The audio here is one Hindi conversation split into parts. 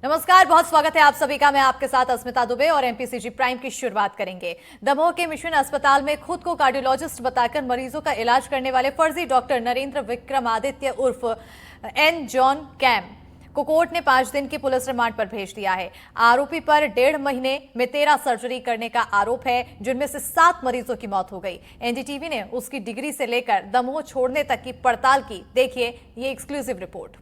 नमस्कार, बहुत स्वागत है आप सभी का। मैं आपके साथ अस्मिता दुबे और एमपीसीजी प्राइम की शुरुआत करेंगे। दमोह के मिशन अस्पताल में खुद को कार्डियोलॉजिस्ट बताकर मरीजों का इलाज करने वाले फर्जी डॉक्टर नरेंद्र विक्रमादित्य उर्फ एन जॉन कैम को कोर्ट ने 5 दिन की पुलिस रिमांड पर भेज दिया है। आरोपी पर 1.5 महीने में 13 सर्जरी करने का आरोप है, जिनमें से 7 मरीजों की मौत हो गई। एनडीटीवी ने उसकी डिग्री से लेकर दमोह छोड़ने तक की पड़ताल की। देखिए ये एक्सक्लूसिव रिपोर्ट।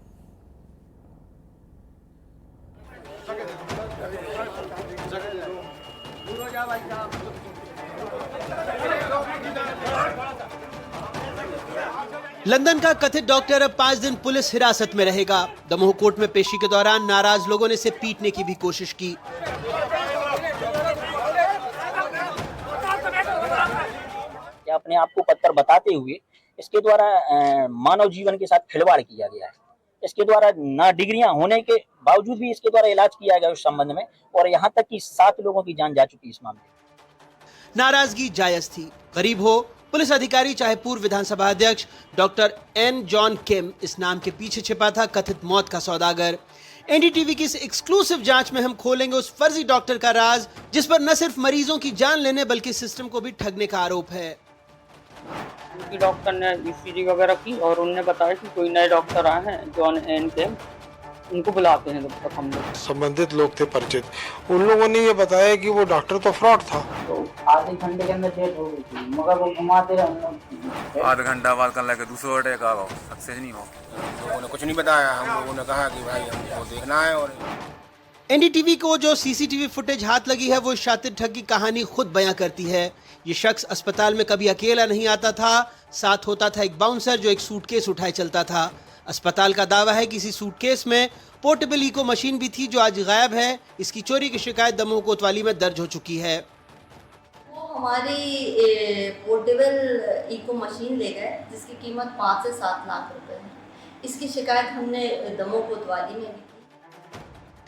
लंदन का कथित डॉक्टर अब 5 दिन पुलिस हिरासत में रहेगा। दमोह कोर्ट में पेशी के दौरान नाराज लोगों ने इसे पीटने की भी कोशिश की। अपने आप को पत्थर बताते हुए इसके द्वारा मानव जीवन के साथ खिलवाड़ किया गया है। इसके द्वारा ना डिग्रियां होने के बावजूद भी इसके द्वारा इलाज किया गया उस संबंध में, और यहाँ तक कि 7 लोगों की जान जा चुकी इस मामले में। नाराजगी जायज थी। गरीब हो, पुलिस अधिकारी चाहे पूर्व विधानसभा अध्यक्ष डॉक्टर एन जॉन किम, इस नाम के पीछे छिपा था कथित मौत का सौदागर। एनडीटीवी की इस एक्सक्लूसिव जांच में हम खोलेंगे उस फर्जी डॉक्टर का राज, जिस पर न सिर्फ मरीजों की जान लेने बल्कि सिस्टम को भी ठगने का आरोप है। डॉक्टर ने ईसीजी वगैरह की और उन्होंने बताया कि कोई नए डॉक्टर आए हैं जॉन एन के, उनको बुलाते हैं। जब तक हम लोग संबंधित लोग थे परिचित, उन लोगों ने ये बताया कि वो डॉक्टर तो फ्रॉड था। तो आधे घंटे के अंदर डेट हो गई थी, मगर वो घुमाते रहे। आधा घंटा बाद कर लगे दूसरे अटैक आ गया, सक्सेस नहीं हो। लोगों ने कुछ नहीं बताया, हम लोगों ने कहा कि भाई हमको देखना है। और एनडीटीवी को जो सीसीटीवी फुटेज हाथ लगी है वो इस शातिर ठग की कहानी खुद बयां करती है। ये शख्स अस्पताल में कभी अकेला नहीं आता था, साथ होता था एक बाउंसर जो एक सूटकेस उठाए चलता था। अस्पताल का दावा है कि इसी सूटकेस में पोर्टेबल इको मशीन भी थी जो आज गायब है। इसकी चोरी की शिकायत दमोह कोतवाली में दर्ज हो चुकी है। वो हमारी पोर्टेबल इको मशीन ले गए जिसकी कीमत 5 से 7 लाख रुपए है। इसकी शिकायत हमने दमोह कोतवाली में भी की।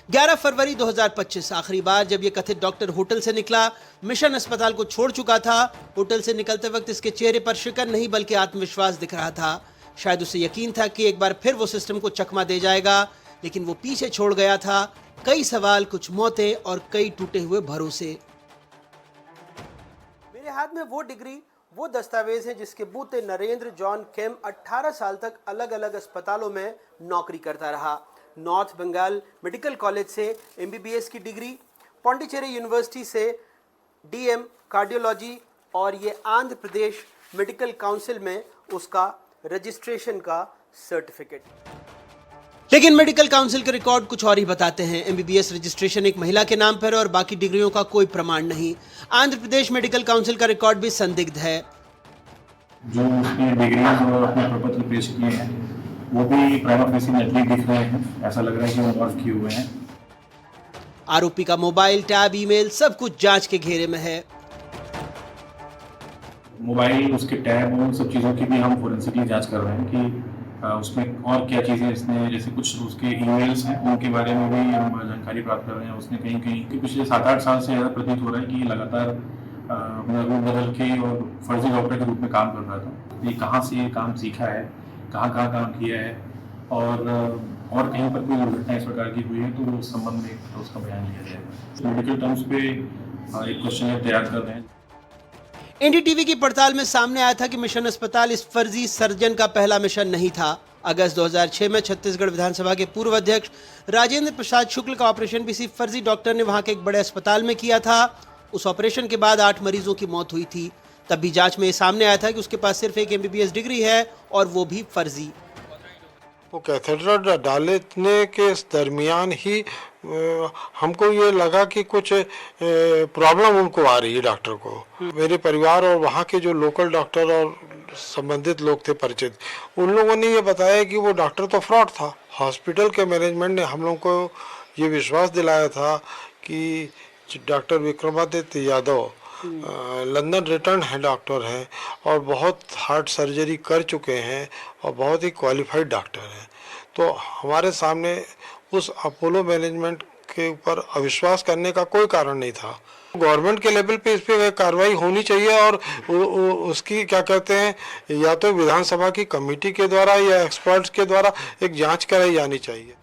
11 फरवरी 2025 आखिरी बार जब ये कथित डॉक्टर होटल से निकला, मिशन अस्पताल को छोड़ चुका था। होटल से निकलते वक्त इसके चेहरे पर शिकन नहीं बल्कि आत्मविश्वास दिख रहा था। शायद उसे यकीन था कि एक बार फिर वो सिस्टम को चकमा दे जाएगा, लेकिन वो पीछे छोड़ गया था कई सवाल, कुछ मौतें और कई टूटे हुए भरोसे। मेरे हाथ में वो डिग्री, वो दस्तावेज है जिसके बूते नरेंद्र जॉन केम 18 साल तक अलग अलग अस्पतालों में नौकरी करता रहा। नॉर्थ बंगाल मेडिकल कॉलेज से एमबीबीएस की डिग्री, पौंडीचेरी यूनिवर्सिटी से डीएम कार्डियोलॉजी, और ये आंध्र प्रदेश मेडिकल काउंसिल में उसका रजिस्ट्रेशन का सर्टिफिकेट। लेकिन मेडिकल काउंसिल के रिकॉर्ड कुछ और ही बताते हैं। एमबीबीएस रजिस्ट्रेशन एक महिला के नाम पर और बाकी डिग्रियों का कोई प्रमाण नहीं। आंध्र प्रदेश मेडिकल काउंसिल का रिकॉर्ड भी संदिग्ध है। जो उसने डिग्रीज और अपने प्रपत्र पेश किए हैं वो भी प्राइमा फेसी नकली दिख रहे हैं। ऐसा लग रहा है कि वो मॉर्फ किए हुए हैं। आरोपी का मोबाइल, टैब, ईमेल सब कुछ जांच के घेरे में है। मोबाइल, उसके टैब, उन सब चीज़ों की भी हम फोरेंसिकली जांच कर रहे हैं कि उसमें और क्या चीज़ें इसने, जैसे कुछ उसके ईमेल्स हैं उनके बारे में भी हम जानकारी प्राप्त कर रहे हैं। उसने कहीं कहीं कि पिछले 7-8 साल से ज़्यादा प्रतीत हो रहा है कि लगातार अपना रूप बदल के और फर्जी डॉक्टर के रूप में काम कर रहा था। ये कहाँ से ये काम सीखा है, कहाँ कहाँ काम किया है, और कहीं पर कोई दुर्घटना इस प्रकार की हुई है तो उस संबंध में तो उसका बयान लिया जाएगा। मेडिकल टर्म्स पे एक क्वेश्चन तैयार कर रहे हैं। एनडीटीवी की पड़ताल में सामने आया था कि मिशन अस्पताल इस फर्जी सर्जन का पहला मिशन नहीं था। अगस्त 2006 में छत्तीसगढ़ विधानसभा के पूर्व अध्यक्ष राजेंद्र प्रसाद शुक्ल का ऑपरेशन भी इसी फर्जी डॉक्टर ने वहां के एक बड़े अस्पताल में किया था। उस ऑपरेशन के बाद 8 मरीजों की मौत हुई थी। तब भी जांच में ये सामने आया था कि उसके पास सिर्फ एक एमबीबीएस डिग्री है और वो भी फर्जी। वो कैथेड्रल डालने के दरमियान ही हमको ये लगा कि कुछ प्रॉब्लम उनको आ रही है डॉक्टर को। मेरे परिवार और वहाँ के जो लोकल डॉक्टर और संबंधित लोग थे परिचित, उन लोगों ने ये बताया कि वो डॉक्टर तो फ्रॉड था। हॉस्पिटल के मैनेजमेंट ने हम लोग को ये विश्वास दिलाया था कि doctor Vikramaditya Yadav London return है डॉक्टर हैं और बहुत हार्ट सर्जरी कर चुके हैं और बहुत ही क्वालिफाइड डॉक्टर हैं। तो हमारे सामने उस अपोलो मैनेजमेंट के ऊपर अविश्वास करने का कोई कारण नहीं था। गवर्नमेंट के लेवल पे इस पे कार्रवाई होनी चाहिए और उसकी क्या कहते हैं, या तो विधानसभा की कमेटी के द्वारा या एक्सपर्ट्स के द्वारा एक जांच कराई जानी चाहिए।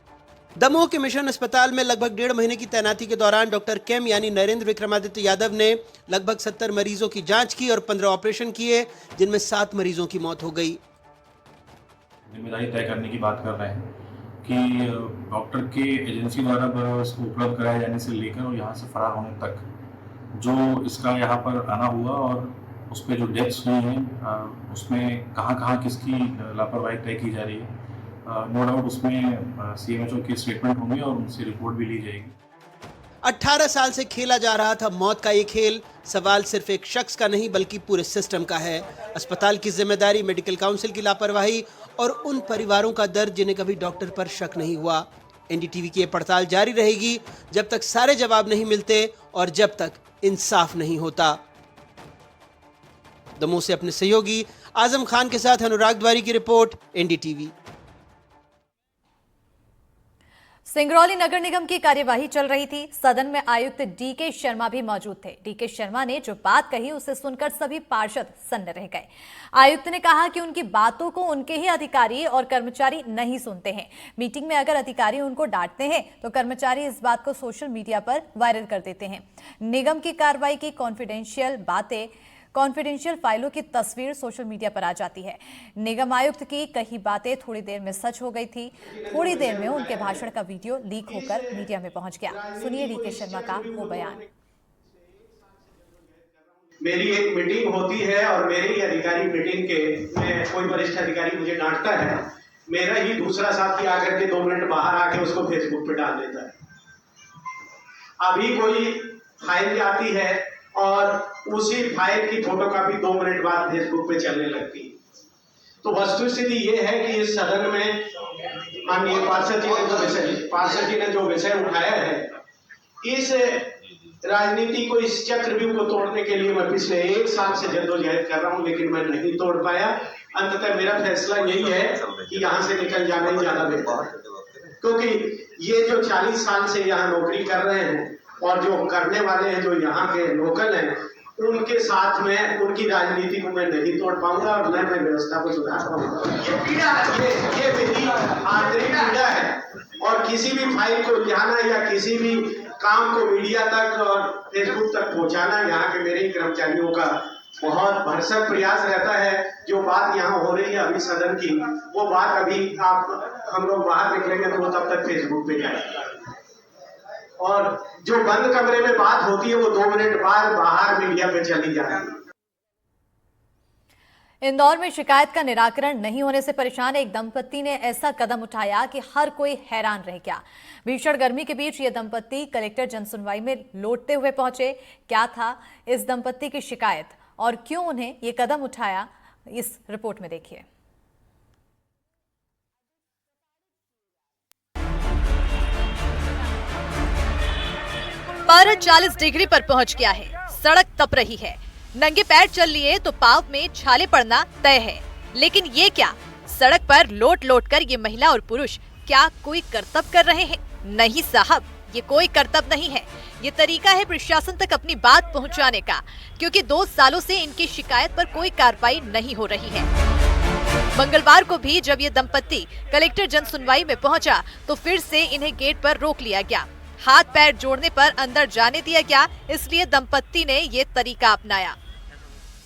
दमोह के मिशन अस्पताल में लगभग 1.5 महीने की तैनाती के दौरान डॉक्टर केम यानी नरेंद्र विक्रमादित्य यादव ने लगभग 70 मरीजों की जांच की और 15 ऑपरेशन किए, जिनमें 7 मरीजों की मौत हो गई। जिम्मेदारी तय करने की बात कर रहे हैं कि डॉक्टर के एजेंसी द्वारा इसको उपलब्ध कराए जाने से लेकर और यहाँ से फरार होने तक जो इसका यहाँ पर आना हुआ और उस पर जो डेथ्स हुई हैं उसमें कहाँ किसकी लापरवाही तय की जा रही है। नो डाउट उसमें सीएमएचओ के स्टेटमेंट होंगे और उनसे रिपोर्ट भी ली जाएगी। 18 साल से खेला जा रहा था मौत का ये खेल। सवाल सिर्फ एक शख्स का नहीं बल्कि पूरे सिस्टम का है। अस्पताल की जिम्मेदारी, मेडिकल काउंसिल की लापरवाही और उन परिवारों का दर्द जिन्हें कभी डॉक्टर पर शक नहीं हुआ। एनडीटीवी की ये पड़ताल जारी रहेगी जब तक सारे जवाब नहीं मिलते और जब तक इंसाफ नहीं होता। दमोह से अपने सहयोगी आजम खान के साथ अनुराग द्वारी की रिपोर्ट, एनडीटीवी। सिंगरौली नगर निगम की कार्यवाही चल रही थी। सदन में आयुक्त डीके शर्मा भी मौजूद थे। डीके शर्मा ने जो बात कही उसे सुनकर सभी पार्षद सन्न रह गए। आयुक्त ने कहा कि उनकी बातों को उनके ही अधिकारी और कर्मचारी नहीं सुनते हैं। मीटिंग में अगर अधिकारी उनको डांटते हैं तो कर्मचारी इस बात को सोशल मीडिया पर वायरल कर देते हैं। निगम की कार्रवाई की कॉन्फिडेंशियल फाइलों की तस्वीर सोशल मीडिया पर आ जाती है। निगम आयुक्त की कही बातें थोड़ी देर में सच हो गई थी। थोड़ी देर में उनके भाषण का वीडियो लीक होकर मीडिया में पहुंच गया। सुनिए डीके शर्मा का वो बयान। मेरी एक मीटिंग होती है और मेरे ही अधिकारी मीटिंग के में कोई वरिष्ठ अधिकारी मुझे डांटता है, मेरा ही दूसरा साथी आकर के 2 मिनट बाहर आके उसको फेसबुक पे डाल देता है। अभी कोई फाइल आती है और उसी फाइल की फोटोकॉपी 2 मिनट बाद फेसबुक पे चलने लगती है। तो वस्तुस्थिति ये है कि इस सदन में माननीय पार्षद जी ने जो विषय उठाया है, इस राजनीति को, इस चक्रव्यूह को तोड़ने के लिए मैं पिछले 1 साल से जद्दोजहद कर रहा हूं, लेकिन मैं नहीं तोड़ पाया। अंततः मेरा फैसला यही है कि यहाँ से निकल जाना ही ज्यादा बेहतर है, क्योंकि ये जो 40 साल से यहाँ नौकरी कर रहे हैं और जो करने वाले हैं, जो यहाँ के लोकल हैं, उनके साथ में उनकी राजनीति को मैं नहीं तोड़ पाऊंगा और न मैं व्यवस्था को सुधार पाऊंगा। ये मेरी आंतरिक पीड़ा है और किसी भी फाइल को लियाना या किसी भी काम को मीडिया तक और फेसबुक तक पहुंचाना यहाँ के मेरे कर्मचारियों का बहुत भरसक प्रयास रहता है। जो बात यहाँ हो रही है अभी सदन की, वो बात अभी हम लोग बाहर निकलेंगे तो वो तब तक फेसबुक पे जाएगी और जो बंद कमरे में बात होती है वो 2 मिनट बाद बाहर मीडिया पे चली जाती है। इंदौर में शिकायत का निराकरण नहीं होने से परेशान एक दंपत्ति ने ऐसा कदम उठाया कि हर कोई हैरान रह गया। भीषण गर्मी के बीच ये दंपत्ति कलेक्टर जनसुनवाई में लौटते हुए पहुंचे। क्या था इस दंपत्ति की शिकायत और क्यों उन्हें ये कदम उठाया, इस रिपोर्ट में देखिए। 40 डिग्री पर पहुंच गया है। सड़क तप रही है। नंगे पैर चल लिए तो पांव में छाले पड़ना तय है। लेकिन ये क्या, सड़क पर लोट लोट कर ये महिला और पुरुष क्या कोई करतब कर रहे हैं? नहीं साहब, ये कोई करतब नहीं है। ये तरीका है प्रशासन तक अपनी बात पहुंचाने का, क्योंकि 2 सालों से इनकी शिकायत पर कोई कार्रवाई नहीं हो रही है। मंगलवार को भी जब ये दंपत्ति कलेक्टर जनसुनवाई में पहुंचा तो फिर से इन्हें गेट पर रोक लिया गया। हाथ पैर जोड़ने पर अंदर जाने दिया गया, इसलिए दंपत्ति ने ये तरीका अपनाया।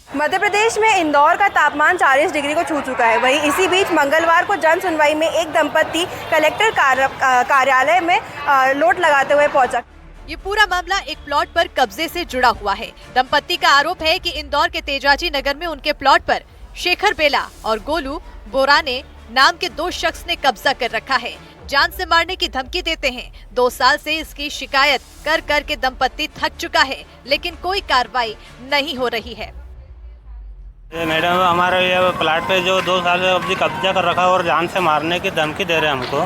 मध्य प्रदेश में इंदौर का तापमान 40 डिग्री को छू चुका है। वहीं इसी बीच मंगलवार को जन सुनवाई में एक दंपत्ति कलेक्टर कार्यालय में लोट लगाते हुए पहुंचा। ये पूरा मामला एक प्लॉट पर कब्जे से जुड़ा हुआ है। दंपत्ति का आरोप है कि इंदौर के तेजाजी नगर में उनके प्लॉट पर शेखर बेला और गोलू बोराने नाम के 2 शख्स ने कब्जा कर रखा है। जान से मारने की धमकी देते हैं। 2 साल से इसकी शिकायत कर कर के दंपत्ति थक चुका है, लेकिन कोई कार्रवाई नहीं हो रही है। मैडम, हमारे ये प्लाट पे जो 2 साल से अभी कब्जा कर रखा है और जान से मारने की धमकी दे रहे हैं हमको।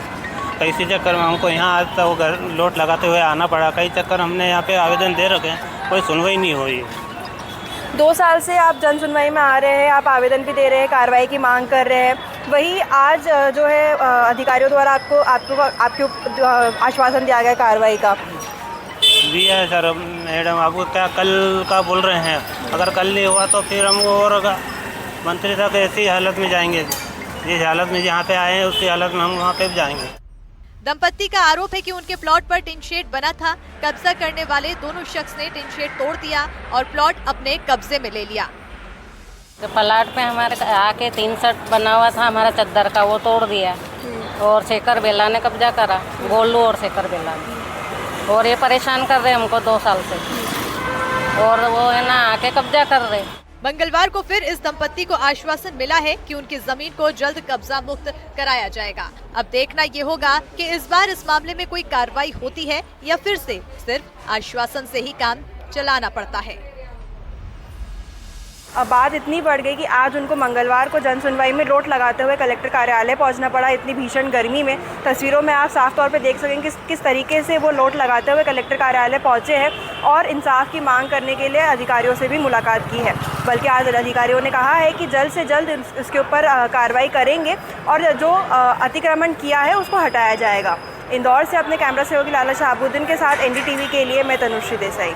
कई चक्कर में हमको यहाँ आज तक लोट लगाते हुए आना पड़ा। कई चक्कर हमने यहाँ पे आवेदन दे रखे हैं, कोई सुनवाई नहीं हुई। 2 साल से आप जन सुनवाई में आ रहे हैं, आप आवेदन भी दे रहे हैं, कार्रवाई की मांग कर रहे हैं। वही आज जो है अधिकारियों द्वारा आपको आश्वासन दिया गया कार्रवाई का दिया है सर। मैडम, आपको क्या कल का बोल रहे हैं? अगर कल नहीं हुआ तो फिर हम और मंत्री तक ऐसी हालत में जाएंगे, जिस हालत में यहाँ पे आए हैं उसी हालत में हम वहाँ पे जाएंगे। दंपत्ति का आरोप है कि उनके प्लॉट पर टिन शेड बना था। कब्जा करने वाले दोनों शख्स ने टिन शेड तोड़ दिया और प्लॉट अपने कब्जे में ले लिया। तो प्लाट पे हमारे आके 3 सेट बना हुआ था हमारा चद्दर का, वो तोड़ दिया और शेखर बेला ने कब्जा करा, गोलू और शेखर बेला ने। और ये परेशान कर रहे हमको 2 साल से, और वो है ना आके कब्जा कर रहे। मंगलवार को फिर इस दंपत्ति को आश्वासन मिला है कि उनकी जमीन को जल्द कब्जा मुक्त कराया जाएगा। अब देखना ये होगा कि इस बार इस मामले में कोई कार्रवाई होती है या फिर से सिर्फ आश्वासन से ही काम चलाना पड़ता है। अब बात इतनी बढ़ गई कि आज उनको मंगलवार को जन सुनवाई में रोट लगाते हुए कलेक्टर कार्यालय पहुंचना पड़ा। इतनी भीषण गर्मी में तस्वीरों में आप साफ तौर पे देख सकेंगे किस तरीके से वो रोट लगाते हुए कलेक्टर कार्यालय पहुंचे हैं और इंसाफ की मांग करने के लिए अधिकारियों से भी मुलाकात की है। बल्कि आज अधिकारियों ने कहा है कि जल्द से जल्द इसके ऊपर कार्रवाई करेंगे और जो अतिक्रमण किया है उसको हटाया जाएगा। इंदौर से अपने कैमरा सहयोगी लाला शहाबुद्दीन के साथ NDTV के लिए मैं तनुश्री देसाई।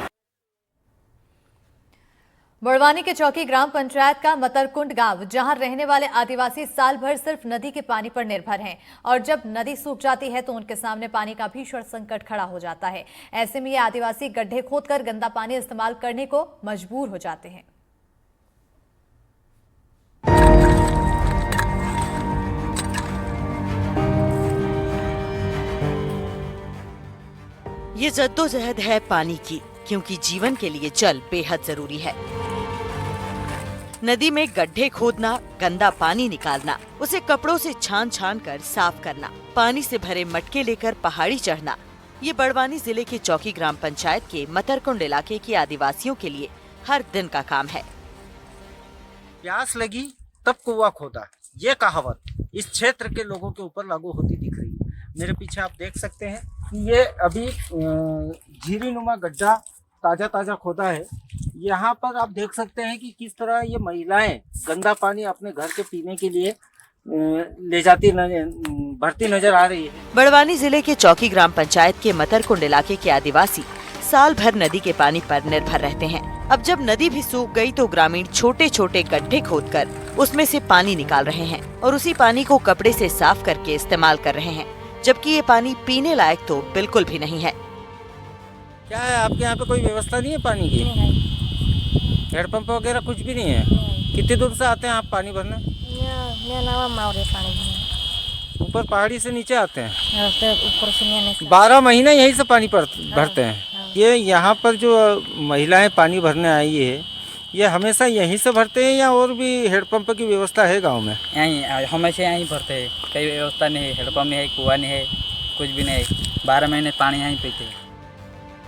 बड़वानी के चौकी ग्राम पंचायत का मतरकुंड गांव, जहां रहने वाले आदिवासी साल भर सिर्फ नदी के पानी पर निर्भर हैं और जब नदी सूख जाती है तो उनके सामने पानी का भीषण संकट खड़ा हो जाता है। ऐसे में ये आदिवासी गड्ढे खोदकर गंदा पानी इस्तेमाल करने को मजबूर हो जाते हैं। ये जद्दोजहद है पानी की, क्योंकि जीवन के लिए जल बेहद जरूरी है। नदी में गड्ढे खोदना, गंदा पानी निकालना, उसे कपड़ों से छान छान कर साफ करना, पानी से भरे मटके लेकर पहाड़ी चढ़ना, ये बड़वानी जिले के चौकी ग्राम पंचायत के मतरकुंड इलाके के आदिवासियों के लिए हर दिन का काम है। प्यास लगी तब कुआं खोदा, ये कहावत इस क्षेत्र के लोगों के ऊपर लागू होती दिख रही है। मेरे पीछे आप देख सकते हैं कि ये अभी झीरी नुमा गड्ढा ताजा खोदा है। यहाँ पर आप देख सकते हैं कि किस तरह ये महिलाएं गंदा पानी अपने घर के पीने के लिए ले जाती भरती नजर आ रही है। बड़वानी जिले के चौकी ग्राम पंचायत के मतरकुंड इलाके के आदिवासी साल भर नदी के पानी पर निर्भर रहते हैं। अब जब नदी भी सूख गई तो ग्रामीण छोटे छोटे गड्ढे खोदकर उसमें से पानी निकाल रहे हैं और उसी पानी को कपड़े से साफ करके इस्तेमाल कर रहे हैं, जबकि ये पानी पीने लायक तो बिल्कुल भी नहीं है। क्या है आपके यहाँ पे कोई व्यवस्था नहीं है पानी की? हैंडपंप वगैरह कुछ भी नहीं है? कितने दूर से आते हैं आप पानी भरने? ऊपर पहाड़ी से नीचे आते हैं? ऊपर से 12 महीने यहीं से पानी भरते हैं। ये यहाँ पर जो महिलाएं पानी भरने आई है, ये हमेशा यहीं से भरते हैं या और भी हैंडपंप की व्यवस्था है गांव में? यहीं हमेशा यहीं भरते हैं, कोई व्यवस्था नहीं है, हैंडपंप नहीं है, कुआं नहीं है, कुछ भी नहीं है। 12 महीने पानी यहीं पीते हैं।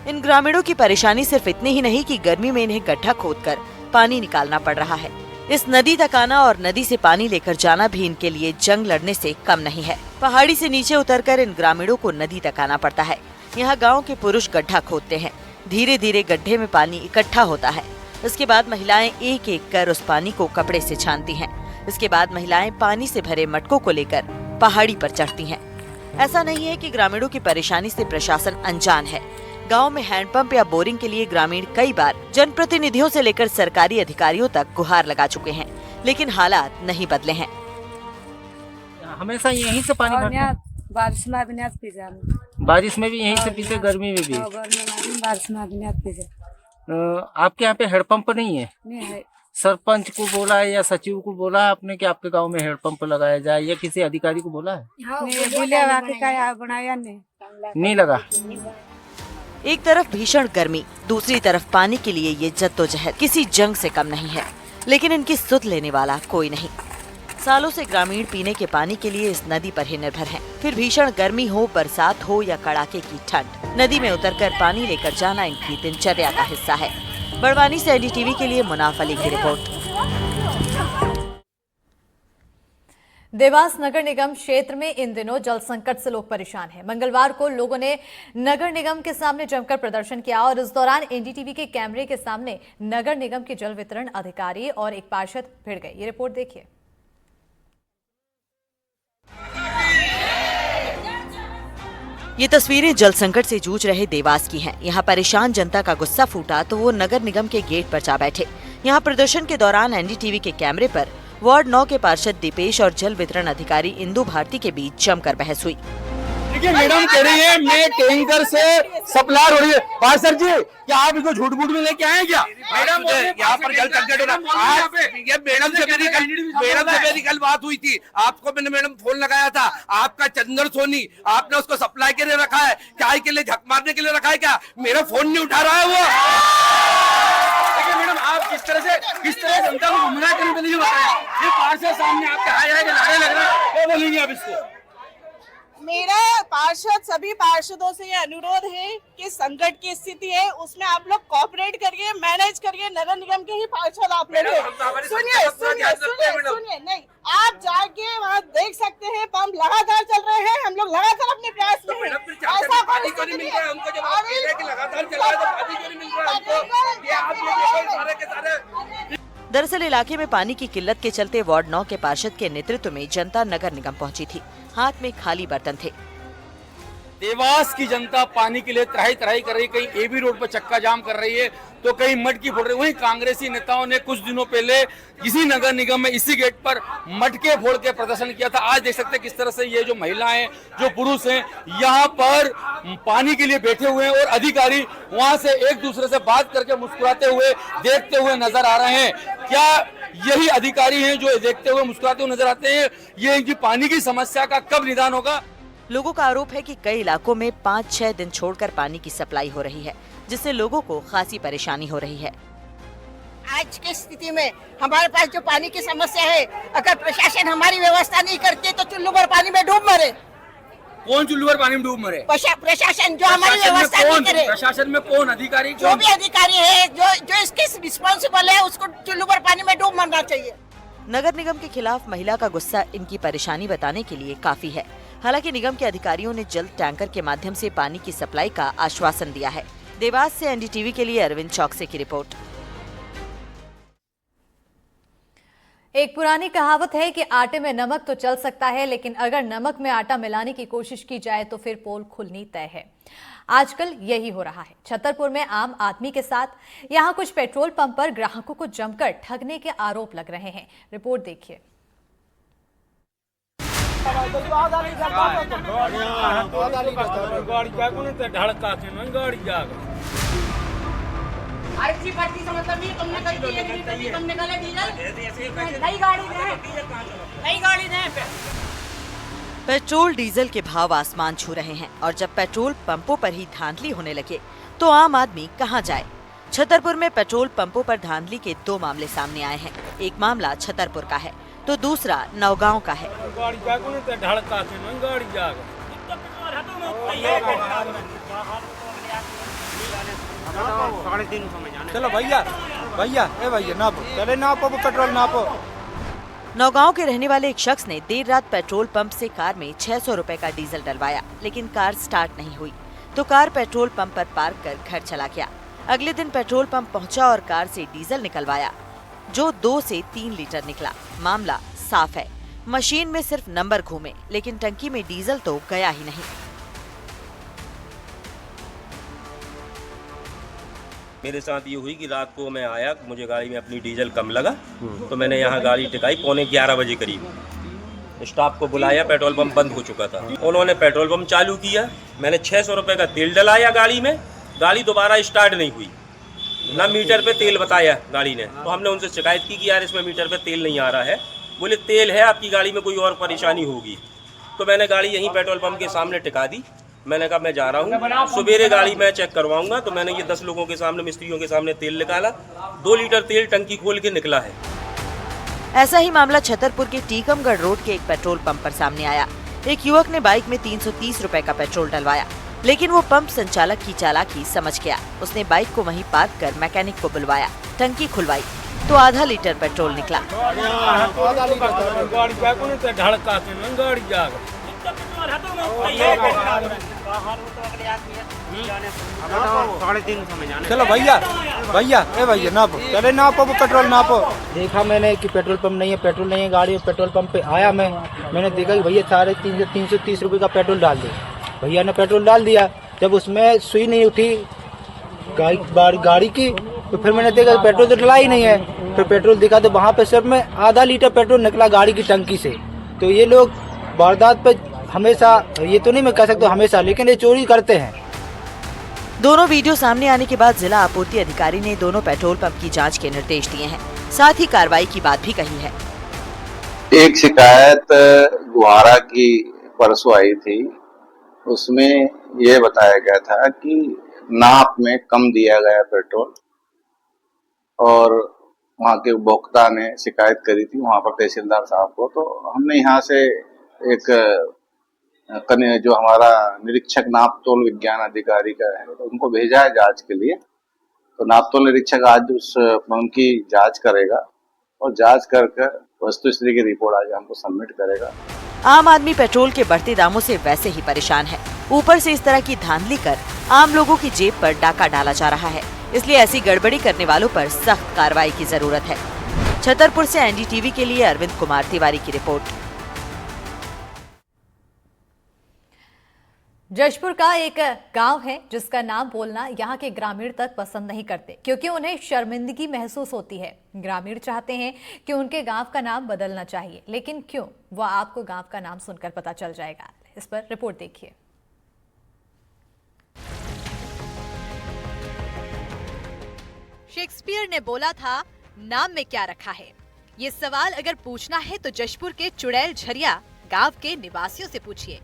इन ग्रामीणों की परेशानी सिर्फ इतनी ही नहीं कि गर्मी में इन्हें गड्ढा खोदकर पानी निकालना पड़ रहा है, इस नदी तक आना और नदी से पानी लेकर जाना भी इनके लिए जंग लड़ने से कम नहीं है। पहाड़ी से नीचे उतरकर इन ग्रामीणों को नदी तक आना पड़ता है। यहाँ गांव के पुरुष गड्ढा खोदते हैं, धीरे धीरे गड्ढे में पानी इकट्ठा होता है। इसके बाद महिलाएं एक एक कर उस पानी को कपड़े से छानती हैं। इसके बाद महिलाएं पानी से भरे मटकों को लेकर पहाड़ी पर चढ़ती हैं। ऐसा नहीं है कि ग्रामीणों की परेशानी से प्रशासन अनजान है। गांव में हैंडपंप या बोरिंग के लिए ग्रामीण कई बार जनप्रतिनिधियों से लेकर सरकारी अधिकारियों तक गुहार लगा चुके हैं, लेकिन हालात नहीं बदले हैं। हमेशा यहीं से पानी भरते हैं? बारिश में भी नहीं पीते, बारिश में भी यहीं से पीते, गर्मी में भी? बारिश में भी नहीं पीते। आपके यहाँ पे हैंडपंप नहीं है? नहीं है। सरपंच को बोला है या सचिव को बोला है आपने कि आपके गांव में हैंडपंप लगाया जाए, या किसी अधिकारी को बोला है? नहीं लगा। एक तरफ भीषण गर्मी, दूसरी तरफ पानी के लिए ये जद्दोजहद किसी जंग से कम नहीं है, लेकिन इनकी सुध लेने वाला कोई नहीं। सालों से ग्रामीण पीने के पानी के लिए इस नदी पर ही निर्भर हैं। फिर भीषण गर्मी हो, बरसात हो या कड़ाके की ठंड, नदी में उतरकर पानी लेकर जाना इनकी दिनचर्या का हिस्सा है। बड़वानी से NDTV के लिए मुनाफ अली की रिपोर्ट। देवास नगर निगम क्षेत्र में इन दिनों जल संकट से लोग परेशान हैं। मंगलवार को लोगों ने नगर निगम के सामने जमकर प्रदर्शन किया और इस दौरान NDTV के कैमरे के सामने नगर निगम के जल वितरण अधिकारी और एक पार्षद भिड़ गए। ये रिपोर्ट देखिए। ये तस्वीरें जल संकट से जूझ रहे देवास की हैं। यहाँ परेशान जनता का गुस्सा फूटा तो वो नगर निगम के गेट पर जा बैठे। यहाँ प्रदर्शन के दौरान NDTV के कैमरे पर वार्ड 9 के पार्षद दीपेश और जल वितरण अधिकारी इंदु भारती के बीच जमकर बहस हुई। देखिए मैडम कह रही है मैं टैंकर से सप्लाई हो रही है। पार्षद जी क्या आप इसको झूठ मूठ में लेके आए क्या? मैडम यहाँ पर जल संकट हो रहा है। ये मैडम से मेरी कल बात हुई थी, आपको मैंने मैडम फोन लगाया था। आपका चंदर सोनी आपने उसको सप्लाई के लिए रखा है, चाय के लिए झक मारने के लिए रखा है क्या? मेरा फोन नहीं उठा रहा है वो। देखिए मैडम आप किस तरह से जनता को गुमराह करने के लिए बताया। ये पार्षद सामने आपके हाय हाय के नारे लग रहे हैं, क्या बोलेंगे आप इसको? मेरा पार्षद सभी पार्षदों से ये अनुरोध है कि संकट की स्थिति है उसमें आप लोग कोऑपरेट करिए, मैनेज करिए। नगर निगम के ही पार्षद आप लोग सुनिए नहीं, आप जाके वहाँ देख सकते हैं पंप लगातार चल रहे हैं। हम लोग लगातार अपने प्रयास में हैं। ऐसा कोई नहीं है उनको जब आप कह रहे हैं कि लगातार चल रहा है तो पानी क्यों नहीं मिल रहा है हमको? ये आप ये देखो सारे के सारे। दरअसल इलाके में पानी की किल्लत के चलते वार्ड 9 के पार्षद के नेतृत्व में जनता नगर निगम पहुंची थी। हाथ में खाली बर्तन थे। देवास की जनता पानी के लिए त्राही त्राही कर रही है। कहीं एबी रोड पर चक्का जाम कर रही है तो कहीं मटकी फोड़ रही है। वहीं कांग्रेसी नेताओं ने कुछ दिनों पहले इसी नगर निगम में इसी गेट पर मटके फोड़ के प्रदर्शन किया था। आज देख सकते हैं किस तरह से ये जो महिलाएं जो पुरुष हैं यहाँ पर पानी के लिए बैठे हुए हैं और अधिकारी वहां से एक दूसरे से बात करके मुस्कुराते हुए देखते हुए नजर आ रहे हैं। क्या यही अधिकारी हैं जो देखते हुए मुस्कुराते हुए नजर आते हैं? ये इनकी पानी की समस्या का कब निदान होगा? लोगों का आरोप है कि कई इलाकों में 5-6 दिन छोड़कर पानी की सप्लाई हो रही है, जिससे लोगों को खासी परेशानी हो रही है। आज की स्थिति में हमारे पास जो पानी की समस्या है, अगर प्रशासन हमारी व्यवस्था नहीं करती तो चुल्लू भर पानी में डूब मरे। कौन चुल्लू भर पानी में डूब मरे? प्रशासन जो हमारी व्यवस्था नहीं करे। प्रशासन में कौन अधिकारी? जो भी अधिकारी है जो इसके रिस्पॉन्सिबल है उसको चुल्लू भर पानी में डूब मरना चाहिए। नगर निगम के खिलाफ महिला का गुस्सा इनकी परेशानी बताने के लिए काफी है। हालांकि निगम के अधिकारियों ने जल्द टैंकर के माध्यम से पानी की सप्लाई का आश्वासन दिया है। देवास से एनडीटीवी के लिए अरविंद चौकसे की रिपोर्ट। एक पुरानी कहावत है कि आटे में नमक तो चल सकता है, लेकिन अगर नमक में आटा मिलाने की कोशिश की जाए तो फिर पोल खुलनी तय है। आजकल यही हो रहा है छतरपुर में आम आदमी के साथ। यहाँ कुछ पेट्रोल पंप पर ग्राहकों को जमकर ठगने के आरोप लग रहे हैं। रिपोर्ट देखिए। ऐसी भर्ती से मतलब नहीं, तुमने करी थी, एक लीटर की तुमने निकाला डीजल, नई गाड़ी दें। पेट्रोल डीजल के भाव आसमान छू रहे हैं और जब पेट्रोल पंपों पर ही धांधली होने लगे तो आम आदमी कहां जाए। छतरपुर में पेट्रोल पंपों पर धांधली के 2 मामले सामने आए हैं। एक मामला छतरपुर का है तो दूसरा नौगांव का है। चलो भैया नापो, चले नापो पेट्रोल नापो। नौगांव के रहने वाले एक शख्स ने देर रात पेट्रोल पंप से कार में 600 रुपए का डीजल डलवाया, लेकिन कार स्टार्ट नहीं हुई तो कार पेट्रोल पंप पर पार्क कर घर चला गया। अगले दिन पेट्रोल पंप पहुंचा और कार से डीजल निकलवाया जो 2 से 3 लीटर निकला। मामला साफ है, मशीन में सिर्फ नंबर घूमे लेकिन टंकी में डीजल तो गया ही नहीं। मेरे साथ ये हुई कि रात को मैं आया, मुझे गाड़ी में अपनी डीजल कम लगा तो मैंने यहाँ गाड़ी टिकाई। 11:15 बजे करीब स्टाफ को बुलाया, पेट्रोल पंप बंद हो चुका था। उन्होंने पेट्रोल पंप चालू किया, मैंने 600 रुपये का तेल डलाया गाड़ी में, गाड़ी दोबारा स्टार्ट नहीं हुई, ना मीटर पे तेल बताया गाड़ी ने। तो हमने उनसे शिकायत की कि यार इसमें मीटर पे तेल नहीं आ रहा है। बोले तेल है आपकी गाड़ी में, कोई और परेशानी होगी। तो मैंने गाड़ी यहीं पेट्रोल पंप के सामने टिका दी। मैंने कहा मैं जा रहा हूँ, सवेरे गाड़ी मैं चेक करवाऊंगा। तो मैंने ये 10 लोगों के सामने, मिस्त्रियों के सामने तेल निकाला। 2 लीटर तेल टंकी खोल के निकला है। ऐसा ही मामला छतरपुर के टीकमगढ़ रोड के एक पेट्रोल पंप पर सामने आया। एक युवक ने बाइक में 330 रुपए का पेट्रोल डलवाया, लेकिन वो पंप संचालक की चालाकी समझ गया। उसने बाइक को वहीं पार्क कर मैकेनिक को बुलवाया, टंकी खुलवाई तो आधा लीटर पेट्रोल निकला। चलो भैया नापो, चले नापो पेट्रोल नापो। देखा मैंने कि पेट्रोल पंप नहीं है गाड़ी में। पेट्रोल पंप पे आया मैंने देखा कि भैया 330 रुपये का पेट्रोल डाल दे। भैया ने पेट्रोल डाल दिया। जब उसमें सुई नहीं उठी गाड़ी की तो फिर मैंने देखा पेट्रोल तो डला ही नहीं है। फिर पेट्रोल दिखा तो वहाँ पे सिर्फ में आधा लीटर पेट्रोल निकला गाड़ी की टंकी से। तो ये लोग वारदात पे हमेशा, ये तो नहीं मैं कह सकता हमेशा, लेकिन ये चोरी करते हैं। दोनों वीडियो सामने आने के बाद जिला आपूर्ति अधिकारी ने दोनों पेट्रोल पंप की जांच के निर्देश दिए हैं। साथ ही कार्रवाई की बात भी कही है। एक शिकायत गुहारा की परसों आई थी, उसमें यह बताया गया था कि नाप में कम दिया गया पेट्रोल, और वहाँ के उपभोक्ता ने शिकायत करी थी वहाँ पर तहसीलदार साहब को। तो हमने यहाँ से एक जो हमारा निरीक्षक नाप तोल विज्ञान अधिकारी का है, तो उनको भेजा है जांच के लिए। तो नाप तोल निरीक्षक आज उस उनकी जांच करेगा और जांच कर वस्तुस्थिति की रिपोर्ट आज हमको सबमिट करेगा। आम आदमी पेट्रोल के बढ़ते दामों से वैसे ही परेशान है, ऊपर से इस तरह की धांधली कर आम लोगों की जेब पर डाका डाला जा रहा है। इसलिए ऐसी गड़बड़ी करने वालों पर सख्त कार्रवाई की जरूरत है। छतरपुर से एनडीटीवी के लिए अरविंद कुमार तिवारी की रिपोर्ट। जशपुर का एक गांव है जिसका नाम बोलना यहाँ के ग्रामीण तक पसंद नहीं करते, क्योंकि उन्हें शर्मिंदगी महसूस होती है। ग्रामीण चाहते हैं कि उनके गांव का नाम बदलना चाहिए, लेकिन क्यों, वह आपको गांव का नाम सुनकर पता चल जाएगा। इस पर रिपोर्ट देखिए। शेक्सपियर ने बोला था, नाम में क्या रखा है। ये सवाल अगर पूछना है तो जशपुर के चुड़ैल झरिया गांव के निवासियों से पूछिए।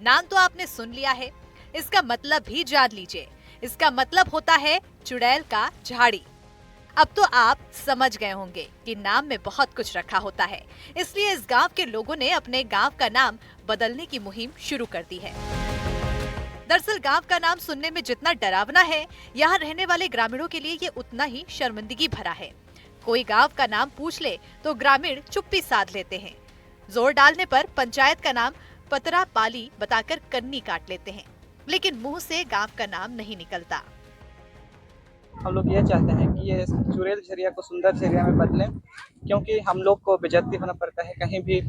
नाम तो आपने सुन लिया है, इसका मतलब भी जान लीजिए। इसका मतलब होता है चुड़ैल का झाड़ी। अब तो आप समझ गए होंगे कि नाम में बहुत कुछ रखा होता है। इसलिए इस गांव के लोगों ने अपने गांव का नाम बदलने की मुहिम शुरू कर दी है। दरअसल गांव का नाम सुनने में जितना डरावना है, यहाँ रहने वाले ग्रामीणों के लिए ये उतना ही शर्मिंदगी भरा है। कोई गांव का नाम पूछ ले तो ग्रामीण चुप्पी साध लेते हैं। जोर डालने पर पंचायत का नाम पतरा पाली बताकर कन्नी काट लेते हैं, लेकिन मुंह से गांव का नाम नहीं निकलता। हम लोग ये चाहते हैं कि ये चुड़ैल झरिया को सुंदर झरिया में बदलें, क्योंकि हम लोग को बेइज्जती होना पड़ता है। कहीं भी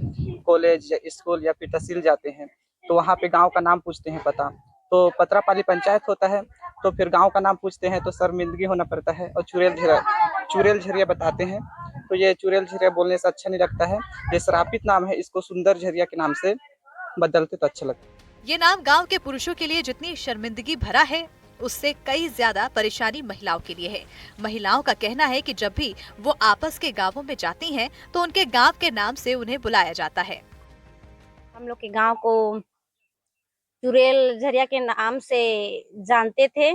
कॉलेज या स्कूल या फिर तहसील जाते हैं तो वहाँ पे गांव का नाम पूछते हैं पता, तो पतरा पाली पंचायत होता है, तो फिर गांव का नाम पूछते हैं तो शर्मिंदगी होना पड़ता है। और चुड़ैल झरिया बताते हैं तो ये चुड़ैल झरिया बोलने से अच्छा नहीं लगता है। ये श्रापित नाम है, इसको सुंदर झरिया के नाम से बदलते तो अच्छा लगता है। ये नाम गांव के पुरुषों के लिए जितनी शर्मिंदगी भरा है, उससे कई ज्यादा परेशानी महिलाओं के लिए है। महिलाओं का कहना है कि जब भी वो आपस के गांवों में जाती हैं, तो उनके गांव के नाम से उन्हें बुलाया जाता है। हम लोग के गांव को चुड़ैल झरिया के नाम से जानते थे,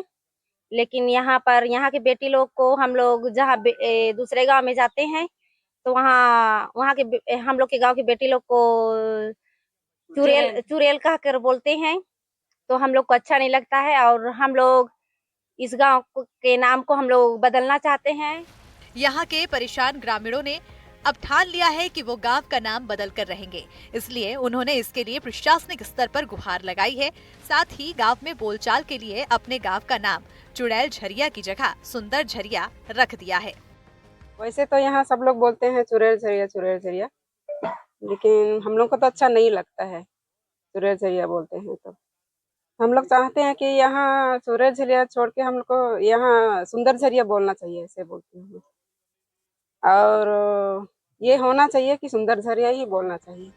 लेकिन यहाँ के बेटी लोग को हम लोग जहाँ दूसरे गांव में जाते हैं तो वहाँ के हम लोग के गांव के बेटी लोग को चुड़ैल कहकर बोलते हैं, तो हम लोग को अच्छा नहीं लगता है और हम लोग इस गांव के नाम को हम लोग बदलना चाहते हैं। यहाँ के परेशान ग्रामीणों ने अब ठान लिया है कि वो गांव का नाम बदल कर रहेंगे, इसलिए उन्होंने इसके लिए प्रशासनिक स्तर पर गुहार लगाई है। साथ ही गांव में बोलचाल के लिए अपने गांव का नाम चुड़ैल झरिया की जगह सुंदर झरिया रख दिया है। वैसे तो यहाँ सब लोग बोलते हैं चुड़ैल झरिया, लेकिन हम लोग को तो अच्छा नहीं लगता है चुड़ैल झरिया बोलते हैं। तो हम लोग चाहते हैं कि यहाँ चुड़ैल झरिया छोड़ के हम लोग को यहाँ सुंदर झरिया बोलना चाहिए, ऐसे बोलते हैं। और ये होना चाहिए कि सुंदर झरिया ही बोलना चाहिए।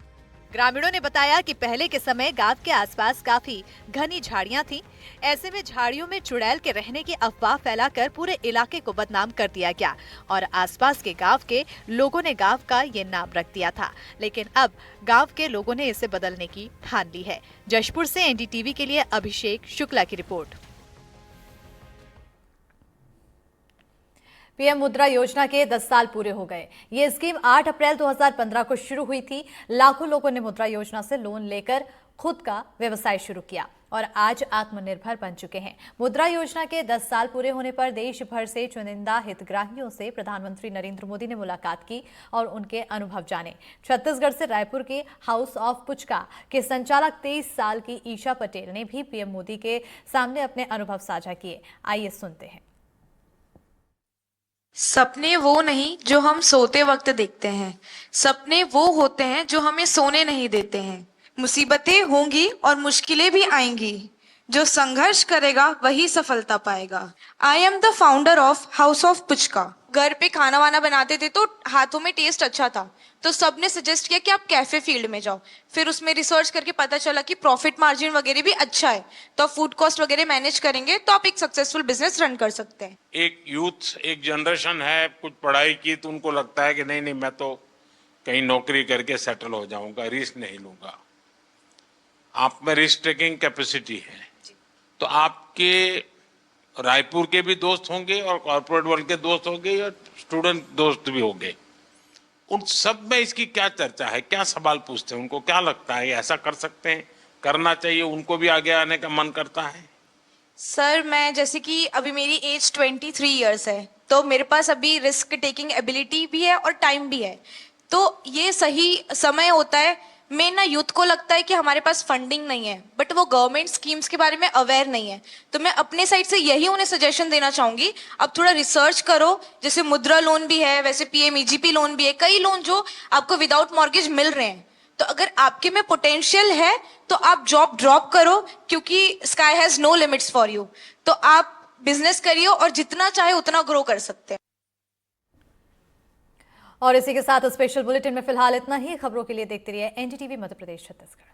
ग्रामीणों ने बताया कि पहले के समय गांव के आसपास काफी घनी झाड़ियां थीं। ऐसे में झाड़ियों में चुड़ैल के रहने की अफवाह फैलाकर पूरे इलाके को बदनाम कर दिया गया और आसपास के गांव के लोगों ने गांव का ये नाम रख दिया था। लेकिन अब गांव के लोगों ने इसे बदलने की ठान ली है। जशपुर से एनडीटीवी के लिए अभिषेक शुक्ला की रिपोर्ट। पीएम मुद्रा योजना के 10 साल पूरे हो गए। ये स्कीम 8 अप्रैल 2015 को शुरू हुई थी। लाखों लोगों ने मुद्रा योजना से लोन लेकर खुद का व्यवसाय शुरू किया और आज आत्मनिर्भर बन चुके हैं। मुद्रा योजना के 10 साल पूरे होने पर देश भर से चुनिंदा हितग्राहियों से प्रधानमंत्री नरेंद्र मोदी ने मुलाकात की और उनके अनुभव जाने। छत्तीसगढ़ से रायपुर के हाउस ऑफ पुचका के संचालक 23 साल की ईशा पटेल ने भी पीएम मोदी के सामने अपने अनुभव साझा किए। आइए सुनते हैं। सपने वो नहीं जो हम सोते वक्त देखते हैं, सपने वो होते हैं जो हमें सोने नहीं देते हैं। मुसीबतें होंगी और मुश्किलें भी आएंगी, जो संघर्ष करेगा वही सफलता पाएगा। I am the founder of house of puchka, घर पे खाना वाना बनाते थे तो हाथों में टेस्ट अच्छा था, तो सबने सजेस्ट किया कि आप कैफे फील्ड में जाओ। फिर उसमें रिसर्च करके पता चला कि प्रॉफिट मार्जिन वगैरह भी अच्छा है, तो आप फूड कॉस्ट वगैरह मैनेज करेंगे तो आप एक सक्सेसफुल बिजनेस रन कर सकते हैं। एक यूथ, एक जनरेशन है, कुछ पढ़ाई की तो उनको लगता है कि नहीं मैं तो कहीं नौकरी करके सेटल हो जाऊंगा, रिस्क नहीं लूंगा। आप में रिस्क टेकिंग कैपेसिटी है, तो आपके रायपुर के भी दोस्त होंगे और कॉर्पोरेट वर्ल्ड के दोस्त होंगे या स्टूडेंट दोस्त भी होंगे, उन सब में इसकी क्या चर्चा है, क्या सवाल पूछते हैं, उनको क्या लगता है ऐसा कर सकते हैं, करना चाहिए, उनको भी आगे आने का मन करता है? सर मैं जैसे कि अभी मेरी एज 23 इयर्स है, तो मेरे पास अभी रिस्क टेकिंग एबिलिटी भी है और टाइम भी है, तो ये सही समय होता है। मेन ना यूथ को लगता है कि हमारे पास फंडिंग नहीं है, बट वो गवर्नमेंट स्कीम्स के बारे में अवेयर नहीं है, तो मैं अपने साइड से यही उन्हें सजेशन देना चाहूंगी, अब थोड़ा रिसर्च करो। जैसे मुद्रा लोन भी है, वैसे PMEGP लोन भी है, कई लोन जो आपको विदाउट मॉर्गेज मिल रहे हैं। तो अगर आपके में पोटेंशियल है तो आप जॉब ड्रॉप करो, क्योंकि sky has no limits for you. तो आप बिजनेस करिए और जितना चाहे उतना ग्रो कर सकते हैं। और इसी के साथ स्पेशल बुलेटिन में फिलहाल इतना ही। खबरों के लिए देखते रहिए NDTV मध्य प्रदेश छत्तीसगढ़।